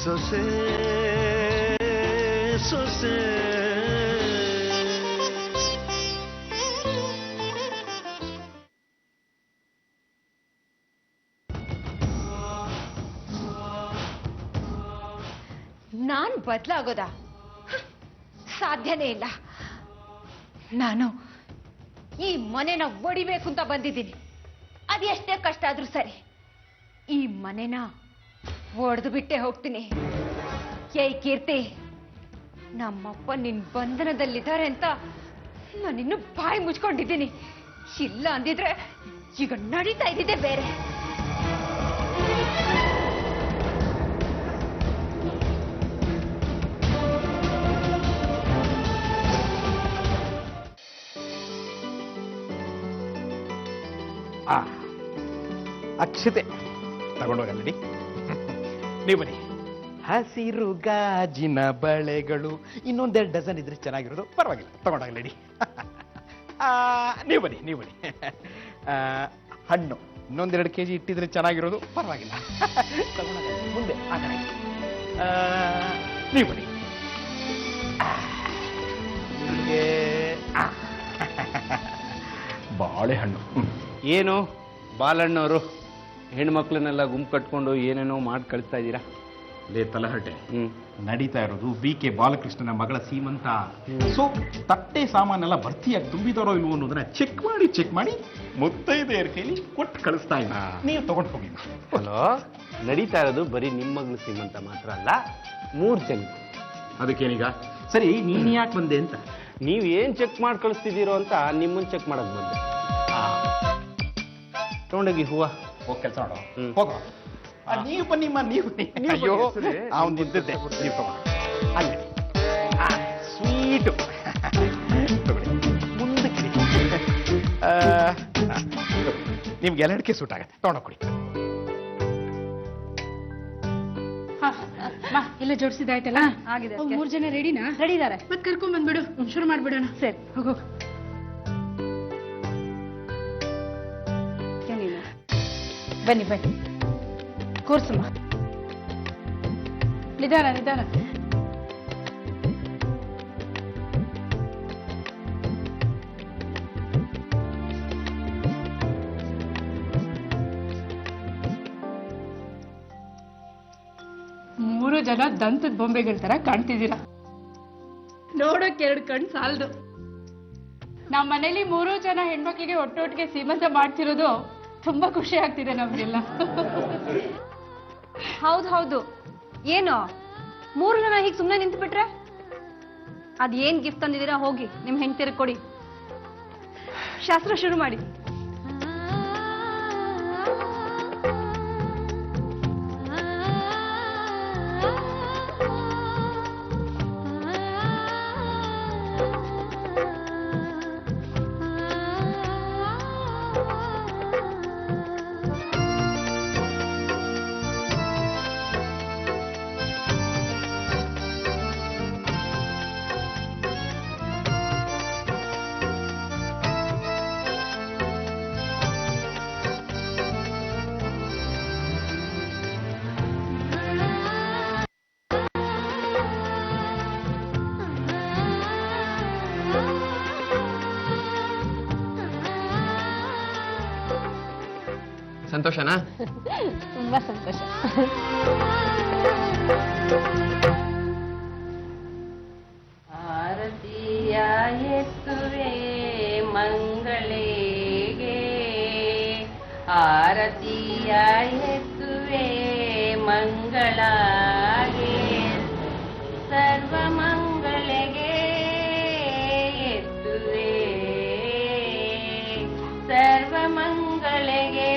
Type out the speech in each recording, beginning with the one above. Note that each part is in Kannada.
ಸೊಸೆ ಸೊಸೆ ನಾನು ಬದಲಾಗೋದಾ? ಸಾಧ್ಯನೇ ಇಲ್ಲ. ನಾನು ಈ ಮನೆನ ಒಡಿಬೇಕು ಅಂತ ಬಂದಿದ್ದೀನಿ. ಅದು ಎಷ್ಟೇ ಕಷ್ಟ ಆದ್ರೂ ಸರಿ, ಈ ಮನೆನ ಒಡೆದು ಬಿಟ್ಟೆ ಹೋಗ್ತೀನಿ. ಏಯ್ ಕೀರ್ತಿ, ನಮ್ಮಪ್ಪ ನಿನ್ ಬಂಧನದಲ್ಲಿದ್ದಾರೆ ಅಂತ ನಾನಿನ್ನು ಬಾಯಿ ಮುಚ್ಕೊಂಡಿದ್ದೀನಿ. ಇಲ್ಲ ಅಂದಿದ್ರೆ ಈಗ ನಡೀತಾ ಇದ್ದಿದ್ದೆ ಬೇರೆ. ಅಕ್ಷತೆ ತಗೊಂಡೋಗಲ್ಲಡಿ. ನೀವು ಬನ್ನಿ. ಹಸಿರು ಗಾಜಿನ ಬಳೆಗಳು ಇನ್ನೊಂದೆರಡು ಡಜನ್ ಇದ್ರೆ ಚೆನ್ನಾಗಿರೋದು. ಪರವಾಗಿಲ್ಲ, ತಗೊಂಡೋಗಲ್ಲಡಿ. ನೀವು ಬನ್ನಿ, ನೀವು ಬನ್ನಿ. ಹಣ್ಣು ಇನ್ನೊಂದೆರಡು ಕೆಜಿ ಇಟ್ಟಿದ್ರೆ ಚೆನ್ನಾಗಿರೋದು. ಪರವಾಗಿಲ್ಲ, ತಗೊಂಡೋಗ. ಮುಂದೆ ಆ ಕಡೆ ನೀವು ಬನ್ನಿ. ಬಾಳೆಹಣ್ಣು. ಏನು ಬಾಲಣ್ಣವರು ಹೆಣ್ಮಕ್ಳನ್ನೆಲ್ಲ ಗುಂಪು ಕಟ್ಕೊಂಡು ಏನೇನೋ ಮಾಡಿ ಕಳಿಸ್ತಾ ಇದ್ದೀರಾ? ಲೇ ತಲಹಟೆ, ನಡೀತಾ ಇರೋದು BK ಬಾಲಕೃಷ್ಣನ ಮಗಳ ಸೀಮಂತ. ಸೊ ತಟ್ಟೆ ಸಾಮಾನೆಲ್ಲ ಭರ್ತಿಯಾಗಿ ತುಂಬಿದಾರೋ ಇಲ್ವೋ ಅನ್ನೋದನ್ನ ಚೆಕ್ ಮಾಡಿ ಮುತ್ತೈದೆಯರ ಕೈಲಿ ಕೊಟ್ಟು ಕಳಿಸ್ತಾ ಇದ್ದ. ನೀವು ತಗೊಂಡು ಹೋಗಿ. ಹಲೋ, ನಡೀತಾ ಇರೋದು ಬರೀ ನಿಮ್ಮ ಮಗಳು ಸೀಮಂತ ಮಾತ್ರ ಅಲ್ಲ, 3 ಜನ. ಅದಕ್ಕೇನೀಗ? ಸರಿ, ನೀನು ಯಾಕೆ ಬಂದೆ ಅಂತ? ನೀವು ಏನು ಚೆಕ್ ಮಾಡಿ ಕಳಿಸ್ತಿದ್ದೀರೋ ಅಂತ ನಿಮ್ಮನ್ನು ಚೆಕ್ ಮಾಡೋದು ಬಂದೆ. ತಗೊಂಡೋಗಿ ಹೂವ. ಹೋಗಿ ಕೆಲಸ ಮಾಡೋ, ಹೋಗೋ. ನೀವು ಬನ್ನಿಮ್ಮ, ನೀವು ಬನ್ನಿ. ಅಯ್ಯೋ, ಅವ್ನು ನಿಂತಿದ್ದೆ. ನೀವು ತಗೊಂಡು ಅಲ್ಲಿ ಸ್ವೀಟು ತಗೊಳ್ಳಿ. ಮುಂದಕ್ಕೆ ನಿಮ್ಗೆ ಎಲ್ಲಡಕ್ಕೆ ಸೂಟ್ ಆಗತ್ತೆ. ತಗೊಂಡೋಗ್ಕೊಡಿ. ಎಲ್ಲ ಜೋಡಿಸಿದಾಯ್ತಲ್ಲ? ಆಗಿದೆ. 3 ಜನ ರೆಡಿನಾ? ರೆಡಿ ಇದಾರೆ. ಮತ್ತೆ ಕರ್ಕೊಂಡ್ ಬಂದ್ಬಿಡು, ಶುರು ಮಾಡ್ಬಿಡೋಣ. ಸರಿ, ಹೋಗೋ. ಬನ್ನಿ ಬನ್ನಿ, ಕೂರ್ಸಮ್ಮ. ನಿಧಾನ ನಿಧಾನ. ಮೂರು ಜನ ದಂತದ ಬೊಂಬೆಗಳ ತರ ಕಾಣ್ತಿದ್ದೀರಾ. ನೋಡೋಕೆ 2 ಕಣ್ಣು ಸಾಲದು. ನಮ್ಮ ಮನೇಲಿ 3 ಜನ ಹೆಣ್ಮಕ್ಳಿಗೆ ಒಟ್ಟೊಟ್ಟಿಗೆ ಸೀಮಂತ ಮಾಡ್ತಿರೋದು ತುಂಬಾ ಖುಷಿ ಆಗ್ತಿದೆ ನಮ್ಗೆಲ್ಲ. ಹೌದು. ಏನು 3 ಜನ ಹೀಗೆ ಸುಮ್ಮನೆ ನಿಂತು ಬಿಟ್ರೆ? ಅದೇನ್ ಗಿಫ್ಟ್ ತಂದಿದ್ದೀರಾ ಹೋಗಿ ನಿಮ್ ಹೆಂಡತಿರಿಗೆ ಕೊಡಿ. ಶಾಸ್ತ್ರ ಶುರು ಮಾಡಿ. ಸಂತೋಷನಾ? ತುಂಬಾ ಸಂತೋಷ. ಆರತಿಯ ಎತ್ತುವೆ ಮಂಗಳೇಗೆ, ಆರತಿಯ ಎತ್ತುವೆ ಮಂಗಳಾಗೆ, ಸರ್ವಮಂಗಳೆಗೆ ಎತ್ತುವೆ, ಸರ್ವಮಂಗಳೆಗೆ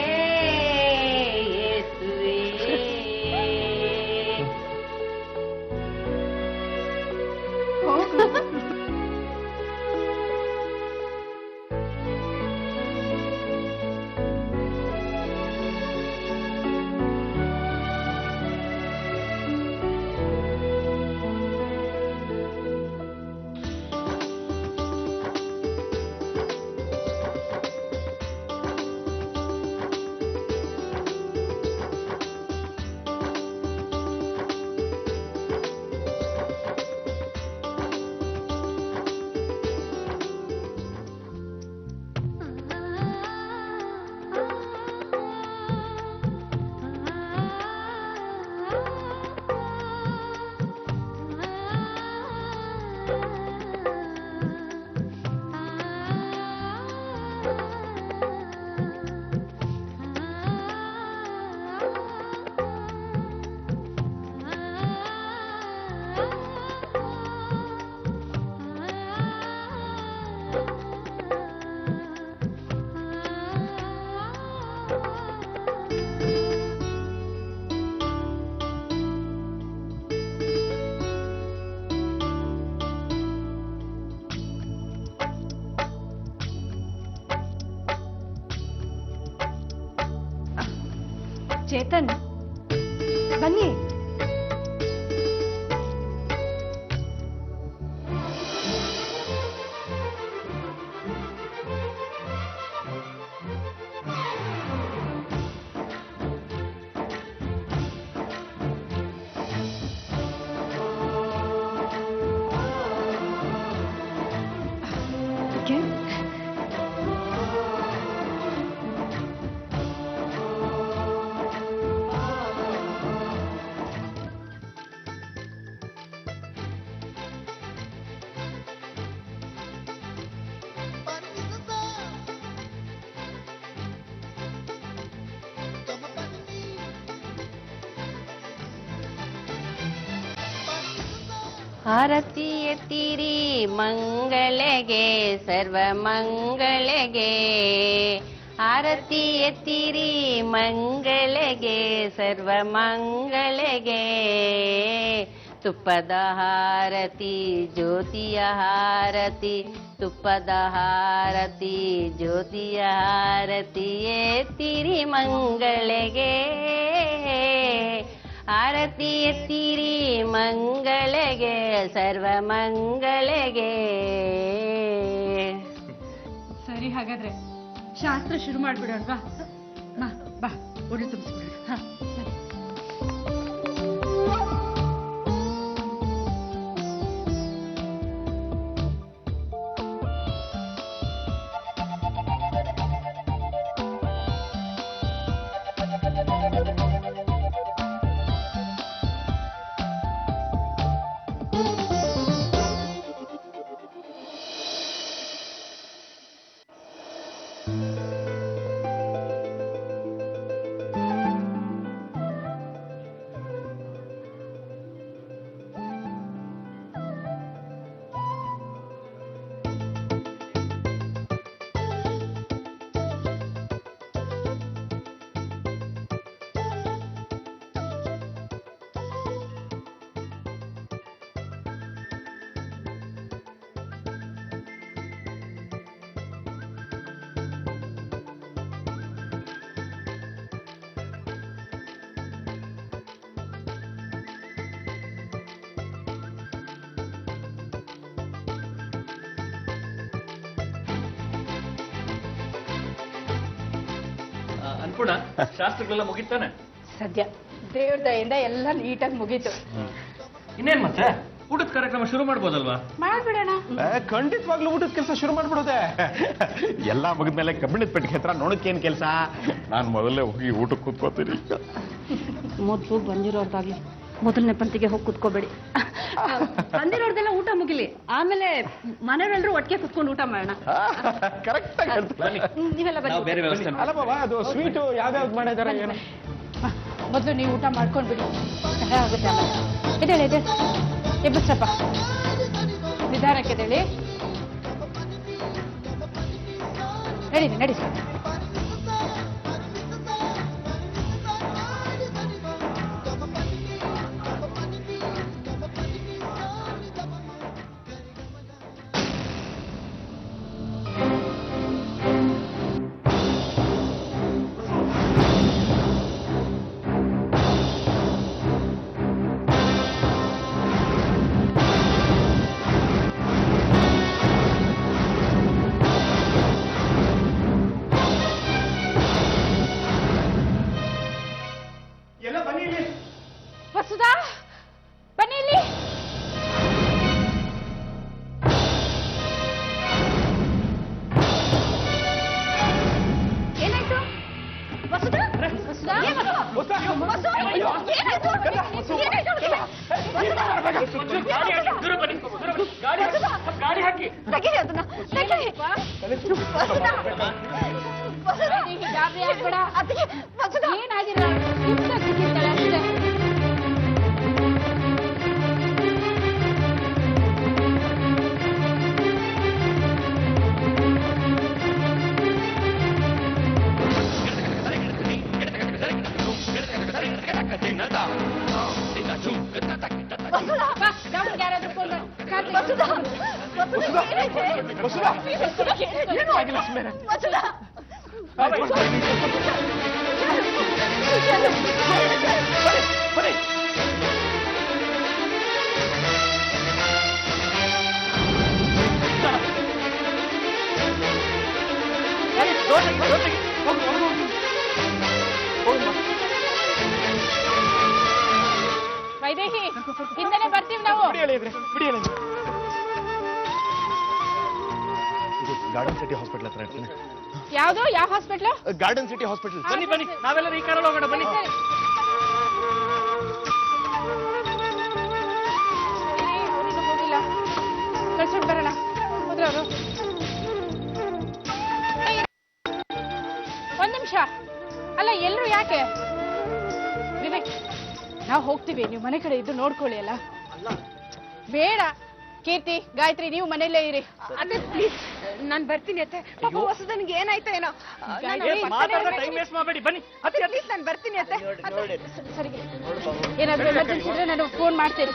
ಚೇತನ್ ಬನ್ನಿ. Okay. ಆರತಿ ಎತ್ತಿರಿ ಮಂಗಳೆಗೆ ಸರ್ವ ಮಂಗಳೆಗೆ, ಆರತಿ ಎತ್ತಿರಿ ಮಂಗಳೆಗೆ ಸರ್ವ ಮಂಗಳೆಗೆ, ತುಪ್ಪದ ಹಾರತಿ ಜ್ಯೋತಿಯ ಹಾರತಿ, ತುಪ್ಪದ ಹಾರತಿ ಜ್ಯೋತಿಯ ಹಾರತಿ ಎತ್ತಿರಿ ಮಂಗಳೆಗೆ, ಆರತಿ ಎತ್ತಿರಿ ಮಂಗಳೆಗೆ ಸರ್ವ ಮಂಗಳೆಗೆ. ಸರಿ, ಹಾಗಾದ್ರೆ ಶಾಸ್ತ್ರ ಶುರು ಮಾಡ್ಬಿಡೋಣವಾ? ಬಾ ಬಾ, ಒಳ್ಳೆ ತುಂಬಿಸ್ಬಿಡೋಣ. ಹಾ ಸರಿ. ಅನ್ಪೂರ್ಣ, ಶಾಸ್ತ್ರಗಳೆಲ್ಲ ಮುಗಿತಾನೆ? ಸದ್ಯ ದೇವ್ರ ದಯಿಂದ ಎಲ್ಲ ನೀಟಾಗಿ ಮುಗೀತು. ಇನ್ನೇನ್ ಮತ್ತೆ ಊಟದ ಕಾರ್ಯಕ್ರಮ ಶುರು ಮಾಡ್ಬೋದಲ್ವಾ? ಮಾಡ್ಬಿಡೋಣ. ಖಂಡಿತವಾಗ್ಲೂ ಊಟದ ಕೆಲಸ ಶುರು ಮಾಡ್ಬಿಡೋದೆ. ಎಲ್ಲ ಮುಗಿದ್ಮೇಲೆ ಕಬ್ಬಿಣದ ಪೆಟ್ಟಿಗೆ ಹತ್ರ ನೋಡಕ್ಕೇನ್ ಕೆಲಸ, ನಾನು ಮೊದಲೇ ಹೋಗಿ ಊಟಕ್ಕೆ ಕೂತ್ಕೋತೀನಿ. ಮೊದಲು ಬಂದಿರೋರ್ದಾಗ್ಲಿ ಮೊದಲನೇ ಪಂಕ್ತಿಗೆ ಹೋಗಿ ಕುತ್ಕೋಬೇಡಿ. ಬಂದಿರೋರ್ದೆಲ್ಲ ಊಟ ಮುಗಿಲಿ, ಆಮೇಲೆ ಮನೆಯವರೆಲ್ಲರೂ ಒಟ್ಟಿಗೆ ಕುತ್ಕೊಂಡು ಊಟ ಮಾಡೋಣ. ಕರೆಕ್ಟ್ ಆಗಿ ಹೇಳ್ತೀನಿ. ನೀವೆಲ್ಲ ನಾವು ಬೇರೆ ಬನ್ನಿ. ವ್ಯವಸ್ಥೆ ಅಲ್ಲ ಬಾಬಾ, ಅದು ಸ್ವೀಟು ಯಾವ್ಯಾವ್ದು ಮಾಡಿದಾರೆ ಏನು? ಮೊದಲು ನೀವು ಊಟ ಮಾಡ್ಕೊಂಡ್ಬಿಡಿ, ಆಗುತ್ತೆ ಆಮೇಲೆ. ಎದ್ದೇಳಿ ಎದ್ದೇಳಿ, ಎಬ್ಬಿಸಪ್ಪ, ನಿಧಾನಕ್ಕೆ ಎದ್ದೇಳಿ. ನಡೀರಿ ನಡೀರಿ. ವಸುಧಾ, ಬನ್ನಿ ಇಲ್ಲಿ. ಏನಾಯ್ತು ವಸುಧಾ? ವಸುಧಾ? ಗಾಡಿ ಹಾಕಿ. ತೆಗೀರಿ ಅದನ್ನ, ತೆಗೀರಿ. ಗಾಬರಿ ಆಗ್ಬೇಡ. ಏನಾಗಿಲ್ಲ, ಸಿಕ್ಕಿರ್ತಾಳೆ ಅಷ್ಟೇ. ಬಾ, ಗಾಬರಿಗೆ ಯಾರಾದ್ರೂ ಫೋನ್ ಮಾಡಿ. ಏನು ಆಗಿಲ್ಲ ಸುಮ್ಮನೆ. ವೈದೇಹಿ ಹಿಂದೆನೆ ಬರ್ತೀವಿ ನಾವು. ಗಾರ್ಡನ್ ಸಿಟಿ ಹಾಸ್ಪಿಟಲ್ ಹತ್ರ ಇರ್ತೀನಿ. ಯಾವ್ದು? ಯಾವ ಹಾಸ್ಪಿಟ್ಲು? Garden city hospital. ಬನ್ನಿ ಬನ್ನಿ, ನಾವೆಲ್ಲರೂ ಈ ಕಾರಲ್ಲಿ ಹೋಗೋಣ ಬನ್ನಿ. ಹೋಗಿಲ್ಲ, ಕಳ್ಸ್ಬಿಟ್ಟು ಬರೋಣ. ಹೋದ್ರೆ ಅವರು ಒಂದ್ ನಿಮಿಷ ಅಲ್ಲ, ಎಲ್ರು ಯಾಕೆ? ವಿವೇಕ್, ನಾವು ಹೋಗ್ತೀವಿ, ನೀವು ಮನೆ ಕಡೆ ಇದ್ದು ನೋಡ್ಕೊಳ್ಳಿ ಅಲ್ಲ. ಬೇಡ ಕೀರ್ತಿ, ಗಾಯತ್ರಿ, ನೀವು ಮನೆಯಲ್ಲೇ ಇರಿ. ಅದೇ ಪ್ಲೀಸ್, ನಾನ್ ಬರ್ತೀನಿ ಅತ್ತೆ. ಪಾಪ ಹೊಸದನಿಗೆ ಏನಾಯ್ತಾ ಏನೋ. ಟೈಮ್ ವೇಸ್ಟ್ ಮಾಡಬೇಡಿ, ಬನ್ನಿ. ಪ್ಲೀಸ್, ನಾನು ಬರ್ತೀನಿ ಅತ್ತೆ. ಸರಿ, ಏನಾದ್ರು ಎಮರ್ಜೆನ್ಸಿ ಇದ್ರೆ ನಾನು ಫೋನ್ ಮಾಡ್ತೇನೆ.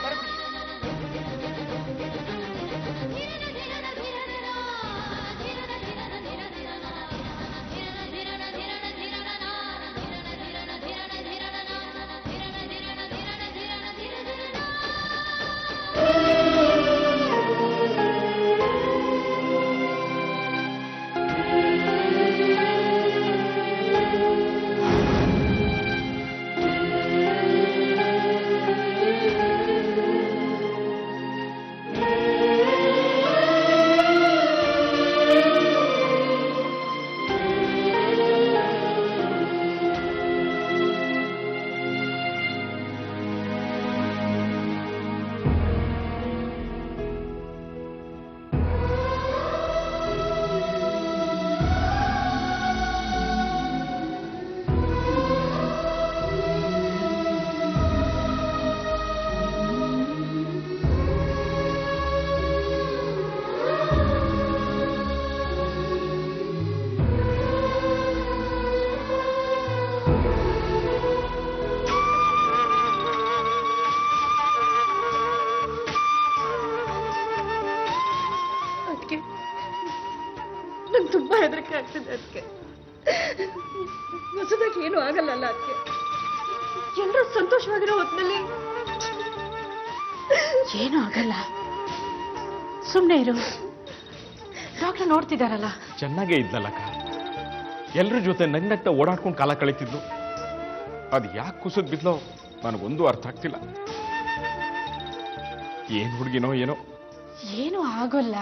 ನಂಗೆ ತುಂಬಾ ಹೆದರಿಕೆ ಆಗ್ತಿದೆ ಅದಕ್ಕೆ. ಹೊಸದಾಗಿ ಏನು ಆಗಲ್ಲ ಅದಕ್ಕೆ. ಎಲ್ಲರೂ ಸಂತೋಷವಾಗಿರೋ ಹೊತ್ತಿನಲ್ಲಿ ಏನು ಆಗಲ್ಲ, ಸುಮ್ಮನೆ ಇರು. ಡಾಕ್ಟರ್ ನೋಡ್ತಿದಾರಲ್ಲ. ಚೆನ್ನಾಗೇ ಇದ್ಲಲ್ಲ ಎಲ್ರ ಜೊತೆ ನಗ್ನಗ್ತಾ ಓಡಾಡ್ಕೊಂಡು ಕಾಲ ಕಳೀತಿದ್ಲು. ಅದು ಯಾಕೆ ಕುಸಿದ್ ಬಿದ್ಲೋ ನನಗೊಂದು ಅರ್ಥ ಆಗ್ತಿಲ್ಲ. ಏನ್ ಹುಡುಗಿನೋ ಏನೋ. ಏನು ಆಗೋಲ್ಲ.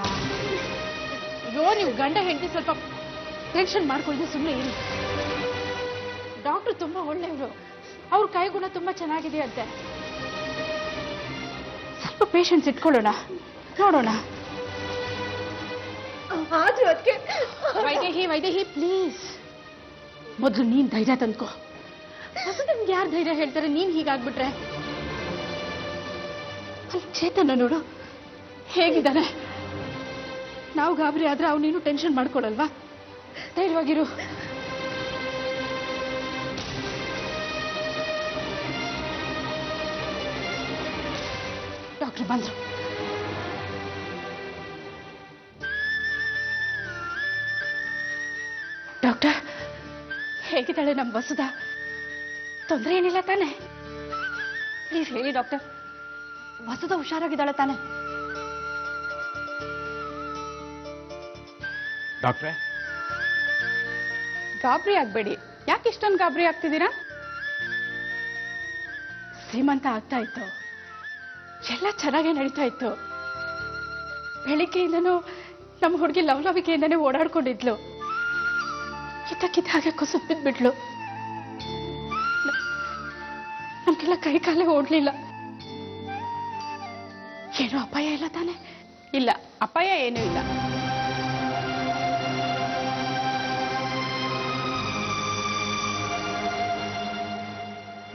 ಅಯ್ಯೋ, ನೀವು ಗಂಡ ಹೆಂಡತಿ ಸ್ವಲ್ಪ ಟೆನ್ಷನ್ ಮಾಡ್ಕೊಳ್ಳಿ, ಸುಮ್ಮನೆ ಇರಿ. ಡಾಕ್ಟರ್ ತುಂಬಾ ಒಳ್ಳೆಯವರು, ಅವ್ರ ಕೈಗುಣ ತುಂಬಾ ಚೆನ್ನಾಗಿದೆ ಅಂತೆ. ಸ್ವಲ್ಪ ಪೇಷನ್ಸ್ ಇಟ್ಕೊಳ್ಳೋಣ, ನೋಡೋಣ. ಆದ್ರೂ ಅದಕ್ಕೆ ವೈದೇಹಿ ಪ್ಲೀಸ್, ಮೊದಲು ನೀನ್ ಧೈರ್ಯ ತಂದ್ಕೋ. ಹೊಸದನ್ಗೆ ಯಾರು ಧೈರ್ಯ ಹೇಳ್ತಾರೆ? ನೀನ್ ಹೀಗಾಗ್ಬಿಟ್ರೆ. ಅಲ್ಲಿ ಚೇತನ ನೋಡು ಹೇಗಿದ್ದಾನೆ. ನಾವು ಗಾಬರಿ ಆದ್ರೆ ಅವನೇನು ಟೆನ್ಷನ್ ಮಾಡ್ಕೊಳಲ್ವಾ? ಧೈರ್ಯವಾಗಿರು. ಡಾಕ್ಟರ್ ಬಂದ್ರು. ಡಾಕ್ಟರ್, ಹೇಗಿದ್ದಾಳೆ ನಮ್ಮ ವಸುದ? ತೊಂದರೆ ಏನಿಲ್ಲ ತಾನೆ? ಪ್ಲೀಸ್ ಹೇಳಿ ಡಾಕ್ಟರ್, ವಸುದ ಹುಷಾರಾಗಿದ್ದಾಳೆ ತಾನೆ? ಡಾಕ್ಟ್ರೆ, ಗಾಬರಿ ಆಗ್ಬೇಡಿ. ಯಾಕೆ ಇಷ್ಟೊಂದು ಗಾಬರಿ ಆಗ್ತಿದ್ದೀರಾ? ಶ್ರೀಮಂತ ಆಗ್ತಾ ಇತ್ತು, ಎಲ್ಲ ಚೆನ್ನಾಗೇ ನಡೀತಾ ಇತ್ತು. ಬೆಳಿಗ್ಗೆಯಿಂದನೂ ನಮ್ಮ ಹುಡುಗಿ ಲವಲವಿಕೆಯಿಂದನೇ ಓಡಾಡ್ಕೊಂಡಿದ್ಲು. ಕಿತ್ತ ಹಾಗೆ ಕುಸಿದ್ ಬಿದ್ಬಿಟ್ಲು. ನಮ್ಗೆಲ್ಲ ಕೈ ಕಾಲೇ ಓಡ್ಲಿಲ್ಲ. ಏನೋ ಅಪಾಯ ಇಲ್ಲ ತಾನೆ? ಇಲ್ಲ, ಅಪಾಯ ಏನೂ ಇಲ್ಲ.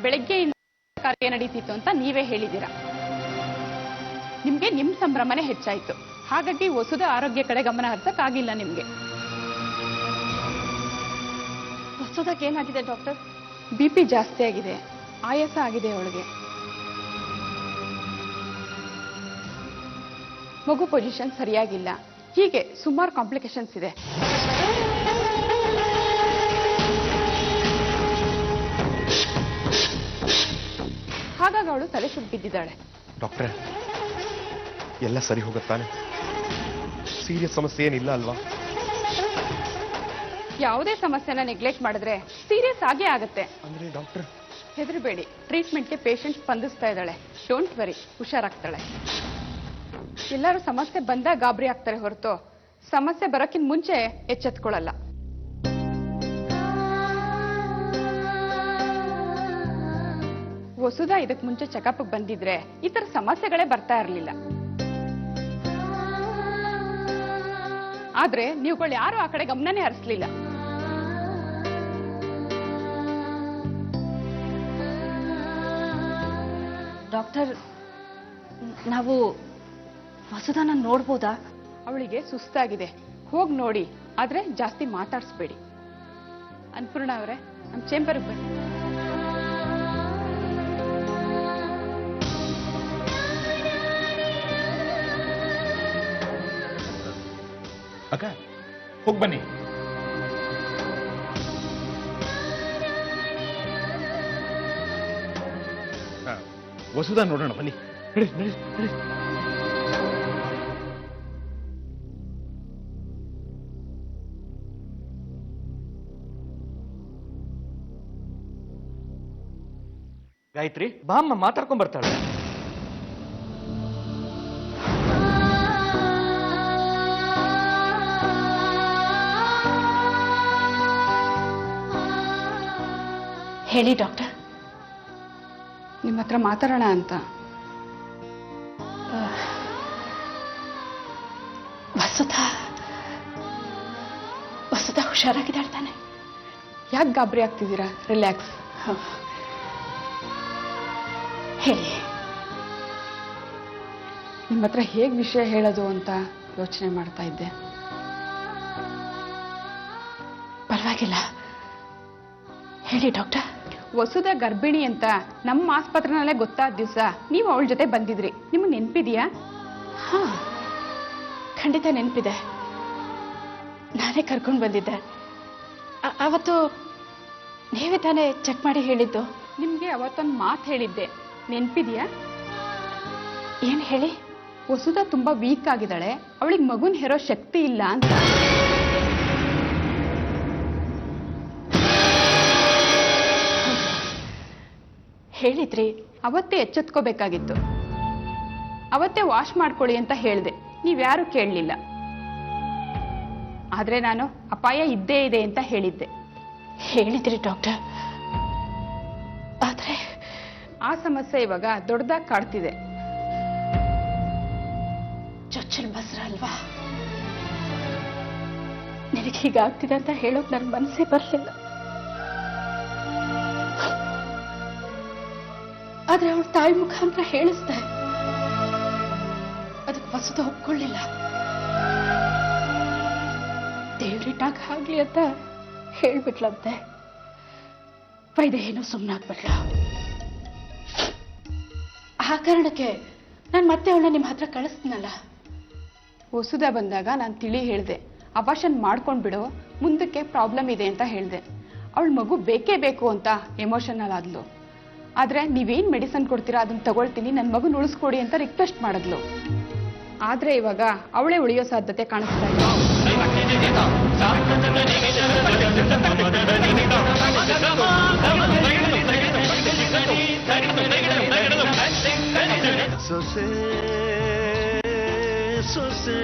ಬೆಳಗ್ಗೆಯಿಂದ ಕಾರ್ಯ ನಡೀತಿತ್ತು ಅಂತ ನೀವೇ ಹೇಳಿದ್ದೀರಾ. ನಿಮ್ಗೆ ನಿಮ್ ಸಂಭ್ರಮನೆ ಹೆಚ್ಚಾಯ್ತು, ಹಾಗಾಗಿ ವಸುದ ಆರೋಗ್ಯ ಕಡೆ ಗಮನ ಹರಿಸಕ್ಕಾಗಿಲ್ಲ ನಿಮ್ಗೆ. ವಸುದಕ್ಕೆ ಏನಾಗಿದೆ ಡಾಕ್ಟರ್? BP ಜಾಸ್ತಿ ಆಗಿದೆ, ಆಯಾಸ ಆಗಿದೆ ಅವಳಿಗೆ. ಮಗು ಪೊಸಿಷನ್ ಸರಿಯಾಗಿಲ್ಲ, ಹೀಗೆ ಸುಮಾರು ಕಾಂಪ್ಲಿಕೇಶನ್ಸ್ ಇದೆ. ಹಾಗಾಗಿ ಅವಳು ತಲೆ ಸುಟ್ಟು ಬಿದ್ದಿದ್ದಾಳೆ. ಡಾಕ್ಟ್ರೆ, ಎಲ್ಲ ಸರಿ ಹೋಗುತ್ತಾನೆ? ಸೀರಿಯಸ್ ಸಮಸ್ಯೆ ಏನಿಲ್ಲ ಅಲ್ವಾ? ಯಾವುದೇ ಸಮಸ್ಯೆನ ನೆಗ್ಲೆಕ್ಟ್ ಮಾಡಿದ್ರೆ ಸೀರಿಯಸ್ ಆಗೇ ಆಗುತ್ತೆ. ಅಂದ್ರೆ ಡಾಕ್ಟರ್, ಹೆದರಬೇಡಿ, ಟ್ರೀಟ್ಮೆಂಟ್ಗೆ ಪೇಷಂಟ್ ಸ್ಪಂದಿಸ್ತಾ ಇದ್ದಾಳೆ. ಡೋಂಟ್ ವರಿ, ಹುಷಾರಾಗ್ತಾಳೆ. ಎಲ್ಲರೂ ಸಮಸ್ಯೆ ಬಂದಾಗ ಗಾಬರಿ ಆಗ್ತಾರೆ ಹೊರತು ಸಮಸ್ಯೆ ಬರೋಕ್ಕಿಂತ ಮುಂಚೆ ಎಚ್ಚೆತ್ಕೊಳ್ಳಲ್ಲ. ವಸುಧಾ ಇದಕ್ಕೆ ಮುಂಚೆ ಚೆಕಪ್ ಬಂದಿದ್ರೆ ಈ ತರ ಸಮಸ್ಯೆಗಳೇ ಬರ್ತಾ ಇರಲಿಲ್ಲ. ಆದ್ರೆ ನೀವುಗಳು ಯಾರು ಆ ಕಡೆ ಗಮನನೇ ಹರಿಸ್ಲಿಲ್ಲ. ಡಾಕ್ಟರ್, ನಾವು ವಸುಧಾನ ನೋಡ್ಬೋದಾ? ಅವಳಿಗೆ ಸುಸ್ತಾಗಿದೆ, ಹೋಗಿ ನೋಡಿ. ಆದ್ರೆ ಜಾಸ್ತಿ ಮಾತಾಡಿಸ್ಬೇಡಿ. ಅನ್ನಪೂರ್ಣ ಅವರೇ, ನಮ್ಮ ಚೇಂಬರ್ಗೆ ಬನ್ನಿ. ಅಕ್ಕ, ಹೋಗಿ ಬನ್ನಿ. ವಸುಧಾ ನೋಡೋಣ ಬನ್ನಿ. ನಡಿ, ನಡಿ, ನಡಿ. ಗಾಯತ್ರಿ, ಬಾ ಅಮ್ಮ, ಮಾತಾಡ್ಕೊಂಡ್ ಬರ್ತಾಳೆ. ಹೇಳಿ ಡಾಕ್ಟರ್. ನಿಮ್ಮ ಹತ್ರ ಮಾತಾಡೋಣ ಅಂತ. ವಸುಧಾ ಹುಷಾರಾಗಿದ್ದಾಳೆ ತಾನೆ? ಯಾಕೆ ಗಾಬರಿ ಆಗ್ತಿದ್ದೀರಾ? ರಿಲ್ಯಾಕ್ಸ್. ಹೇಳಿ. ನಿಮ್ಮ ಹತ್ರ ಹೇಗೆ ವಿಷಯ ಹೇಳೋದು ಅಂತ ಯೋಚನೆ ಮಾಡ್ತಾ ಇದ್ದೆ. ಪರವಾಗಿಲ್ಲ, ಹೇಳಿ ಡಾಕ್ಟರ್. ವಸುಧಾ ಗರ್ಭಿಣಿ ಅಂತ ನಮ್ಮ ಆಸ್ಪತ್ರೆನಲ್ಲೇ ಗೊತ್ತಾದ ದಿವಸ ನೀವು ಅವಳ ಜೊತೆ ಬಂದಿದ್ರಿ. ನಿಮಗೆ ನೆನಪಿದೆಯಾ? ಹಾ, ಖಂಡಿತ ನೆನಪಿದೆ. ನಾನೇ ಕರ್ಕೊಂಡು ಬಂದಿದ್ದೆ. ಅವತ್ತು ನೀವೇ ತಾನೇ ಚೆಕ್ ಮಾಡಿ ಹೇಳಿದ್ದು. ನಿಮಗೆ ಅವತ್ತೊಂದು ಮಾತು ಹೇಳಿದ್ದೆ, ನೆನಪಿದೆಯಾ? ಏನು ಹೇಳಿ? ವಸುಧಾ ತುಂಬಾ ವೀಕ್ ಆಗಿದ್ದಾಳೆ, ಅವಳಿಗೆ ಮಗುನ್ ಹೆರೋ ಶಕ್ತಿ ಇಲ್ಲ ಅಂತ. ಹೇಳಿದ್ರಿ. ಅವತ್ತೇ ಎಚ್ಚೆತ್ಕೋಬೇಕಾಗಿತ್ತು. ಅವತ್ತೇ ವಾಶ್ ಮಾಡ್ಕೊಳ್ಳಿ ಅಂತ ಹೇಳಿದೆ, ನೀವ್ಯಾರು ಕೇಳಲಿಲ್ಲ. ಆದ್ರೆ ನಾನು ಅಪಾಯ ಇದ್ದೇ ಇದೆ ಅಂತ ಹೇಳಿದ್ದೆ. ಹೇಳಿದ್ರಿ ಡಾಕ್ಟರ್. ಆದ್ರೆ ಆ ಸಮಸ್ಯೆ ಇವಾಗ ದೊಡ್ಡದಾಗಿ ಕಾಡ್ತಿದೆ. ಚೊಚ್ಚಲ್ ಬಸ್ರ ಅಲ್ವಾ? ನಿನಗೆ ಹೀಗಾಗ್ತಿದೆ ಅಂತ ಹೇಳೋಕ್ ನನ್ ಮನಸ್ಸೇ ಬರಲಿಲ್ಲ. ಆದ್ರೆ ಅವಳ ತಾಯಿ ಮುಖಾಂತರ ಹೇಳಿಸ್ದೆ. ಅದಕ್ಕೆ ವಸುಧಾ ಒಪ್ಕೊಳ್ಳಿಲ್ಲ. ದೇವ್ರಿಟ್ಟಾಗ ಆಗ್ಲಿ ಅಂತ ಹೇಳ್ಬಿಟ್ಲಂತೆ. ವೈದೇಹಿನೂ ಸುಮ್ಮನಾಗ್ಬಿಟ್ಲ. ಆ ಕಾರಣಕ್ಕೆ ನಾನು ಮತ್ತೆ ಅವಳನ್ನ ನಿಮ್ಮ ಹತ್ರ ಕಳಿಸ್ತೀನಲ್ಲ. ವಸುಧಾ ಬಂದಾಗ ನಾನು ತಿಳಿ ಹೇಳಿದೆ, ಅಬಾರ್ಷನ್ ಮಾಡ್ಕೊಂಡ್ಬಿಡು, ಮುಂದಕ್ಕೆ ಪ್ರಾಬ್ಲಮ್ ಇದೆ ಅಂತ ಹೇಳಿದೆ. ಅವಳ ಮಗು ಬೇಕೇ ಬೇಕು ಅಂತ ಎಮೋಷನಲ್ ಆದ್ಲು. ಆದ್ರೆ ನೀವೇನ್ ಮೆಡಿಸನ್ ಕೊಡ್ತೀರಾ ಅದನ್ನ ತಗೊಳ್ತೀನಿ, ನನ್ನ ಮಗುನ ಉಳಿಸ್ಕೊಡಿ ಅಂತ ರಿಕ್ವೆಸ್ಟ್ ಮಾಡಿದ್ಲು. ಆದ್ರೆ ಇವಾಗ ಅವಳೇ ಉಳಿಯೋ ಸಾಧ್ಯತೆ ಕಾಣಿಸ್ತಾ ಇದೆ. ಸೊಸೆ ಸೊಸೆ